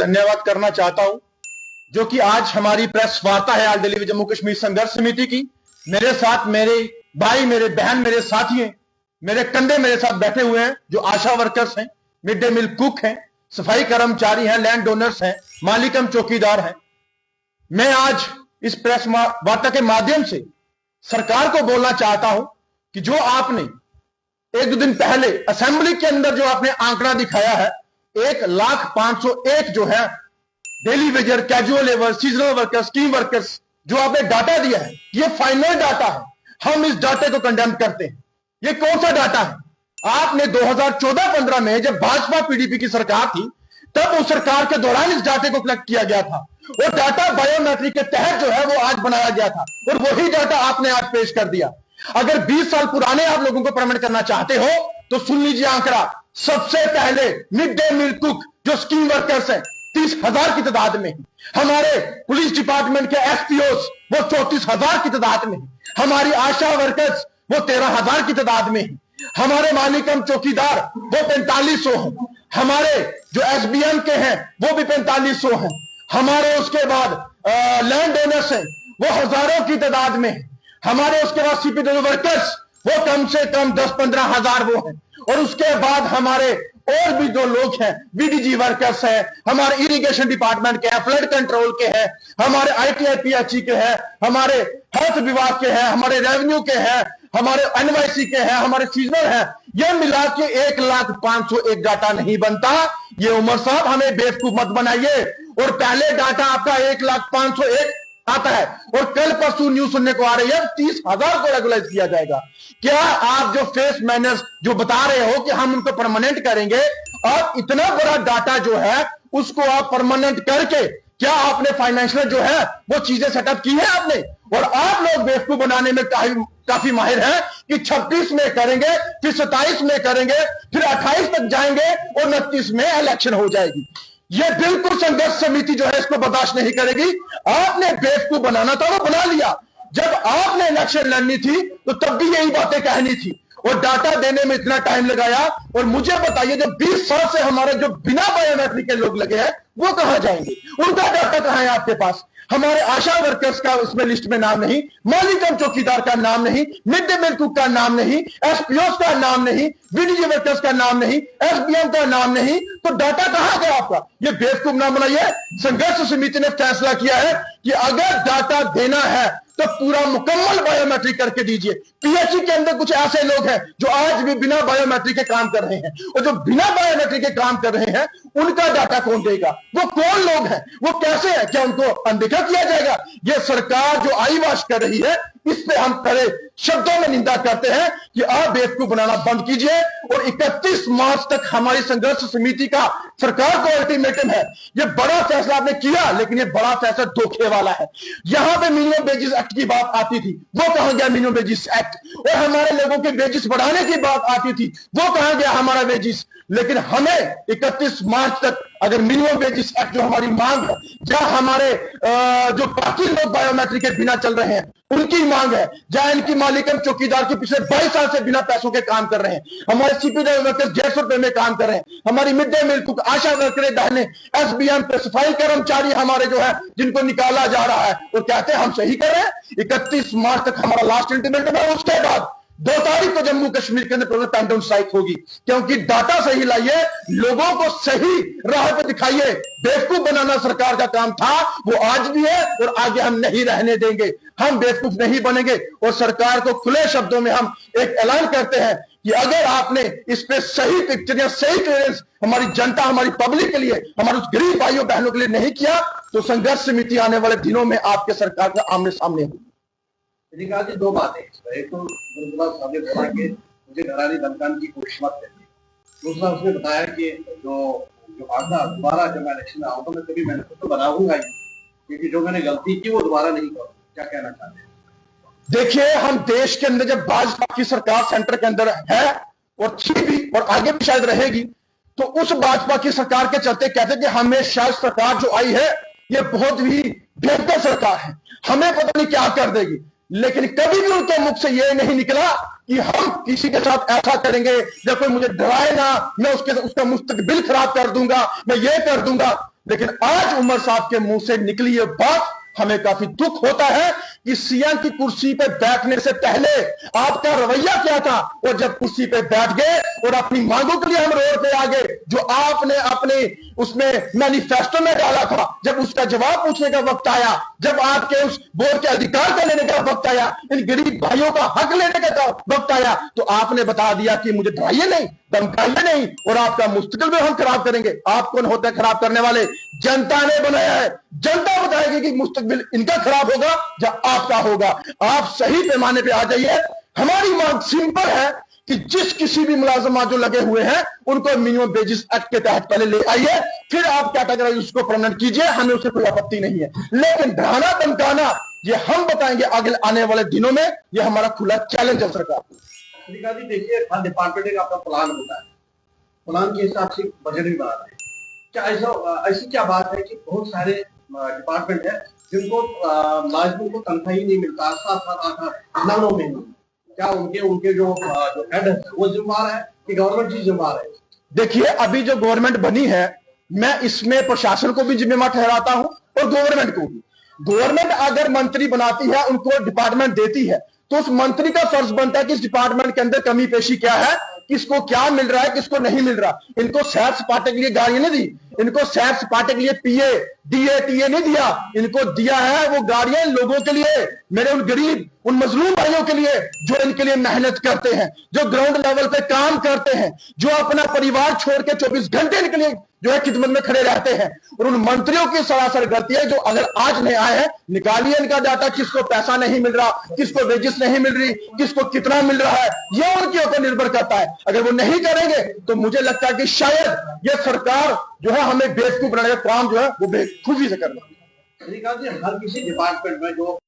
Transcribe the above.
धन्यवाद करना चाहता हूं जो कि आज हमारी प्रेस वार्ता है आज दिल्ली जम्मू कश्मीर संघर्ष समिति की। मेरे साथ मेरे भाई, मेरे बहन, मेरे साथी हैं, मेरे कंधे मेरे साथ बैठे हुए हैं, जो आशा वर्कर्स हैं, मिड डे मील कुक हैं, सफाई कर्मचारी हैं, लैंड डोनर्स हैं, मालिकम चौकीदार हैं। मैं आज इस प्रेस वार्ता के माध्यम से सरकार को बोलना चाहता हूं कि जो आपने एक दो दिन पहले असेंबली के अंदर जो आपने आंकड़ा दिखाया है 1,501 जो है daily Vaser, casual labour, seasonal workers, scheme workers, जो आपने डाटा दिया है, ये फाइनल डाटा है। हम इस डाटे को कंडेम करते हैं। ये कौन सा डाटा है? आपने 2014-15 में जब भाजपा पीडीपी की सरकार थी तब उस सरकार के दौरान इस डाटे को कलेक्ट किया गया था और डाटा बायोमेट्रिक के तहत जो है वो आज बनाया गया था और वही डाटा आपने आज पेश कर दिया। अगर 20 साल पुराने आप लोगों को परमिट करना चाहते हो तो सुन लीजिए आंकड़ा। सबसे पहले मिड डे मील कुक जो स्कीम वर्कर्स हैं 30,000 की तादाद में, हमारे पुलिस डिपार्टमेंट के एसपीओस वो 34,000 की तादाद में, हमारी आशा वर्कर्स वो 13,000 की तादाद में, हमारे मालिकम चौकीदार वो 4500 हैं, हमारे जो एसबीएम के हैं वो भी 4500 हैं, हमारे उसके बाद लैंड डोनर्स हैं वो हजारों की तादाद में, हमारे उसके बाद सीपीडब्ल्यू वर्कर्स वो कम से कम 10-15 हजार वो हैं, और उसके बाद हमारे और भी जो लोग हैं बीडीजी वर्कर्स हैं, हमारे इरिगेशन डिपार्टमेंट के हैं, फ्लड कंट्रोल के हैं, हमारे आईटीआईपीएचई के हैं, हमारे हेल्थ विभाग के हैं, हमारे रेवेन्यू के हैं, हमारे एनवाईसी के हैं, हमारे सीजनल हैं। ये मिला के 1,501 डाटा नहीं बनता। ये उमर साहब हमें बेवकूफ मत बनाइए। और पहले डाटा आपका 1,501 आता है और कल परसों न्यूज सुनने को आ रही है 30,000 को रेगुलाइज किया जाएगा। क्या आप जो फेस मैनर्स जो बता रहे हो कि हम उनको परमानेंट करेंगे, आप इतना बड़ा डाटा जो है उसको आप परमानेंट करके क्या आपने फाइनेंशियल जो है वो चीजें सेटअप की है आपने? और आप लोग बेवकूफ बनाने में काफी माहिर हैं कि 26 में करेंगे, फिर 27 में करेंगे, फिर 28 तक जाएंगे और 29 में इलेक्शन हो जाएगी। ये बिल्कुल संघर्ष समिति जो है इसको बर्दाश्त नहीं करेगी। आपने बेवकूफ बनाना था वो बना लिया। जब आपने इलेक्शन लड़नी थी तो तब भी यही बातें कहनी थी और डाटा देने में इतना टाइम लगाया। और मुझे बताइए जब 20 साल से हमारे जो बिना बायोमेट्रिक के लोग लगे हैं वो कहां जाएंगे? उनका डाटा कहां है आपके पास? हमारे आशा वर्कर्स का उसमें लिस्ट में नाम नहीं, मालिकम चौकीदार का नाम नहीं, मिड डे मील कुक का नाम नहीं, एसपीओस का नाम नहीं, बीडीजी वर्कर्स का नाम नहीं, एसबीएम का नाम नहीं, तो डाटा कहां गया आपका? ये बेवकूफ नाम बनाइए। संघर्ष समिति ने फैसला किया है कि अगर डाटा देना है तो पूरा मुकम्मल बायोमेट्रिक करके दीजिए। पीएचई के अंदर कुछ ऐसे लोग हैं जो आज भी बिना बायोमेट्रिक के काम कर रहे हैं और जो बिना बायोमेट्रिक के काम कर रहे हैं उनका डाटा कौन देगा? वो कौन लोग हैं? वो कैसे है? क्या उनको अनदेखा किया जाएगा? ये सरकार जो आई वाश कर रही है इस पे हम कड़े शब्दों में निंदा करते हैं कि आप बेवकूफ बनाना बंद कीजिए। और 31 मार्च तक हमारी संघर्ष समिति का सरकार को अल्टीमेटम है। ये बड़ा फैसला आपने किया लेकिन ये बड़ा फैसला धोखे वाला है। यहां पे मिनिमम वेजेस एक्ट की बात आती थी, वो कहां गया मिनिमम वेजेस एक्ट? और हमारे लोगों के वेजेस बढ़ाने की बात आती थी, वो कहां गया हमारा वेजेस? लेकिन हमें 31 मार्च तक अगर मिनिमम वेजेस एक्ट जो हमारी मांग है, जहां हमारे जो बाकी लोग बायोमेट्रिक के बिना चल रहे हैं उनकी मांग है, जहां इनकी मालिकम चौकीदार के पिछले 22 साल से बिना पैसों के काम कर रहे हैं, हमारे सीपीडब्ल्यू वर्कर्स 150 रुपए में काम कर रहे हैं, हमारी मिड डे मील कुक, आशा वर्करें, बहनें, एसबीएम पे सफाई कर्मचारी हमारे जो है जिनको निकाला जा रहा है और कहते हैं हम सही कर रहे हैं। 31 मार्च तक हमारा लास्ट अल्टीमेटम है। उसके बाद 2 तारीख को जम्मू कश्मीर के अंदर पैंडाउन स्ट्राइक होगी, क्योंकि डाटा सही लाइए, लोगों को सही राह पे दिखाइए। बेवकूफ बनाना सरकार का काम था, वो आज भी है और आगे हम नहीं रहने देंगे। हम बेवकूफ नहीं बनेंगे और सरकार को खुले शब्दों में हम एक ऐलान करते हैं कि अगर आपने इस पे सही पिक्चर या सही क्लियरेंस हमारी जनता, हमारी पब्लिक के लिए, हमारे उस गरीब भाइयों बहनों के लिए नहीं किया तो संघर्ष समिति आने वाले दिनों में आपके सरकार का आमने सामने होगी। जी 2 बातें, एक तो गुरुद्वारा साहब ने बोला कि मुझे घरानी धमकाने की कोशिश मत करिए। दूसरा उसने बताया कि जो आगा दोबारा जब मैं इलेक्शन में आऊंगा मैं कभी मैंने खुद तो बनाऊंगा ही, क्योंकि जो मैंने गलती की वो दोबारा नहीं करूंगा। क्या कहना चाहते हैं? देखिए, हम देश के अंदर जब भाजपा की सरकार सेंटर के अंदर है और थी भी और आगे भी शायद रहेगी, तो उस भाजपा की सरकार के चलते कहते हैं कि हमें शायद सरकार जो आई है ये बहुत ही बेहतर सरकार है, हमें पता नहीं क्या कर देगी। लेकिन कभी भी उनके मुख से यह नहीं निकला कि हम किसी के साथ ऐसा करेंगे या कोई मुझे डराए ना, मैं उसका मुस्तकबिल खराब कर दूंगा, मैं ये कर दूंगा। लेकिन आज उमर साहब के मुंह से निकली ये बात हमें काफी दुख होता है कि सीएम की कुर्सी पे बैठने से पहले आपका रवैया क्या था, और जब कुर्सी पे बैठ गए और अपनी मांगों के लिए हम रोड पे आ गए, जो आपने अपने उसमें मैनिफेस्टो में डाला था, जब उसका जवाब पूछने का वक्त आया, जब आपके उस बोर्ड के अधिकार का लेने का वक्त आया, इन गरीब भाइयों का हक लेने का वक्त आया, तो आपने बता दिया कि मुझे डराइए नहीं, धमकाइए नहीं, और आपका मुस्तकिल भी हम खराब करेंगे। आप कौन होते हैं खराब करने वाले? जनता ने बनाया है, जनता बताएगी कि मुस्तकबिल इनका खराब होगा या आपका होगा। आप सही पैमाने पे आ जाइए। हमारी मांग सिंपल है कि जिस किसी भी मुलाजमा जो लगे हुए हैं उनको मिनिमम वेजेस एक्ट के तहत पहले ले आइए, फिर आप कैटेगराइज उसको परमानेंट कीजिए, हमें उससे कोई आपत्ति नहीं है। लेकिन डराना धमकाना ये हम बताएंगे आगे आने वाले दिनों में, ये हमारा खुला चैलेंज है सरकार। श्रीकांत जी देखिए, हर डिपार्टमेंट का अपना प्लान होता है, प्लान के हिसाब से बजट भी बना रहे हैं। क्या ऐसी क्या बात है कि बहुत सारे डिपार्टमेंट है जिनको मुलाजिमों को तनख्वाह ही नहीं मिलता, 7-7, 8-9 महीने, क्या उनके जो हेड है वो जिम्मेदार है कि गवर्नमेंट ही जिम्मेदार है? देखिए, अभी जो गवर्नमेंट बनी है, मैं इसमें प्रशासन को भी जिम्मेदार ठहराता हूं और गवर्नमेंट को भी। गवर्नमेंट अगर मंत्री बनाती है, उनको डिपार्टमेंट देती है, तो उस मंत्री का फर्ज बनता है कि इस डिपार्टमेंट के अंदर कमी पेशी क्या है, किसको क्या मिल रहा है, किसको नहीं मिल रहा। इनको सैर सपाटे के लिए गाड़ियां नहीं दी, इनको सैर सपाटे के लिए पीए डीए टीए नहीं दिया, इनको दिया है वो गाड़ियां लोगों के लिए, मेरे उन गरीब उन मजलूम भाइयों के लिए जो इनके लिए मेहनत करते हैं, जो ग्राउंड लेवल पे काम करते हैं, जो अपना परिवार छोड़ के 24 घंटे इनके लिए जो है खिदमत में खड़े रहते हैं। और उन मंत्रियों की सरासर गलती है जो अगर आज नहीं आए हैं, निकालिए इनका डाटा, किसको पैसा नहीं मिल रहा, किसको वेजेस नहीं मिल रही, किसको कितना मिल रहा है, यह उनके ऊपर निर्भर करता है। अगर वो नहीं करेंगे तो मुझे लगता है कि शायद ये सरकार जो है हमें बेवकूफ बनाने का काम जो है वो बेवकूफी से करना। श्रीकांत जी, हर किसी डिपार्टमेंट में जो